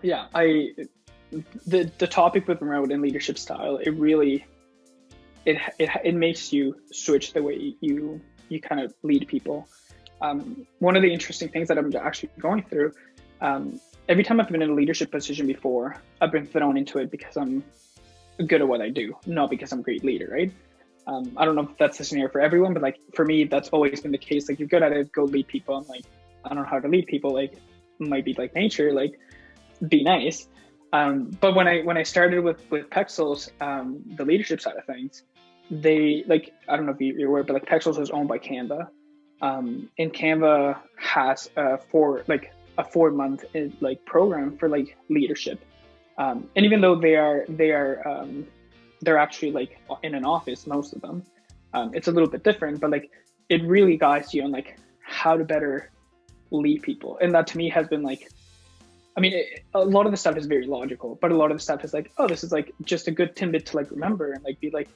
Yeah, the topic with remote and leadership style, it really it makes you switch the way you kind of lead people. One of the interesting things that I'm actually going through, every time I've been in a leadership position before, I've been thrown into it because I'm good at what I do, not because I'm a great leader, right? I don't know if that's the scenario for everyone, but like for me, that's always been the case. Like, you're good at it, go lead people. I'm like, I don't know how to lead people. Like, might be like nature, like be nice. But when I started with Pexels, the leadership side of things, they like, I don't know if you're aware, but like Pexels was owned by Canva, and Canva has a 4 month like program for like leadership. And even though they're actually like in an office, most of them, it's a little bit different, but like it really guides you on like how to better lead people. And that to me has been like, I mean, a lot of the stuff is very logical, but a lot of the stuff is like, oh, this is like just a good tidbit to like remember and like be like,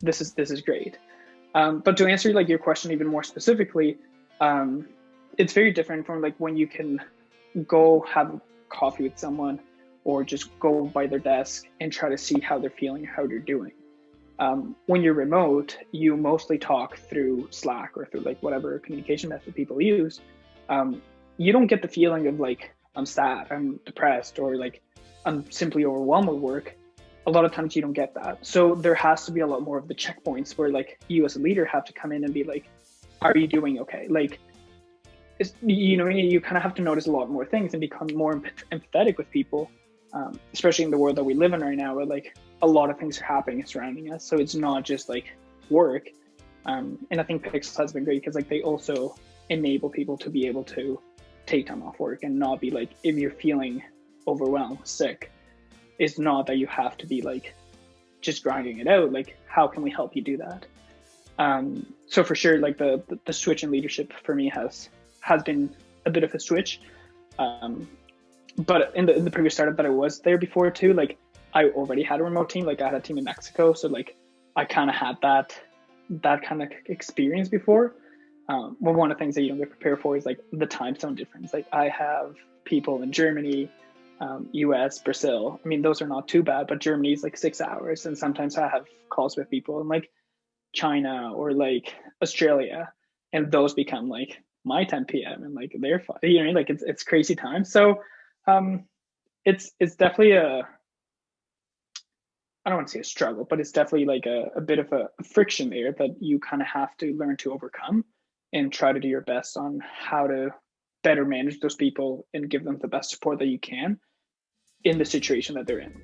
this is great. But to answer like your question even more specifically, it's very different from like when you can go have coffee with someone or just go by their desk and try to see how they're feeling, how they're doing. When you're remote, you mostly talk through Slack or through like whatever communication method people use. You don't get the feeling of like, I'm sad, I'm depressed, or like I'm simply overwhelmed with work. A lot of times you don't get that. So there has to be a lot more of the checkpoints where like you as a leader have to come in and be like, are you doing okay? Like, you kind of have to notice a lot more things and become more empathetic with people, especially in the world that we live in right now, where like a lot of things are happening and surrounding us. So it's not just like work. And I think Pixels has been great because like they also enable people to be able to take time off work and not be like, if you're feeling overwhelmed, sick, it's not that you have to be like just grinding it out. Like, how can we help you do that? So for sure, like the switch in leadership for me has been a bit of a switch. But in the previous startup that I was there before too, like I already had a remote team. Like I had a team in Mexico, so like I kind of had that kind of experience before. Well, one of the things that you don't get prepared for is like the time zone difference. Like I have people in Germany, US, Brazil. I mean, those are not too bad, but Germany is like 6 hours, and sometimes I have calls with people in like China or like Australia, and those become like my 10 p.m. and like they're fine. You know, like it's crazy time. So um, it's definitely a, I don't want to say a struggle, but it's definitely like a bit of a friction there that you kind of have to learn to overcome and try to do your best on how to better manage those people and give them the best support that you can in the situation that they're in.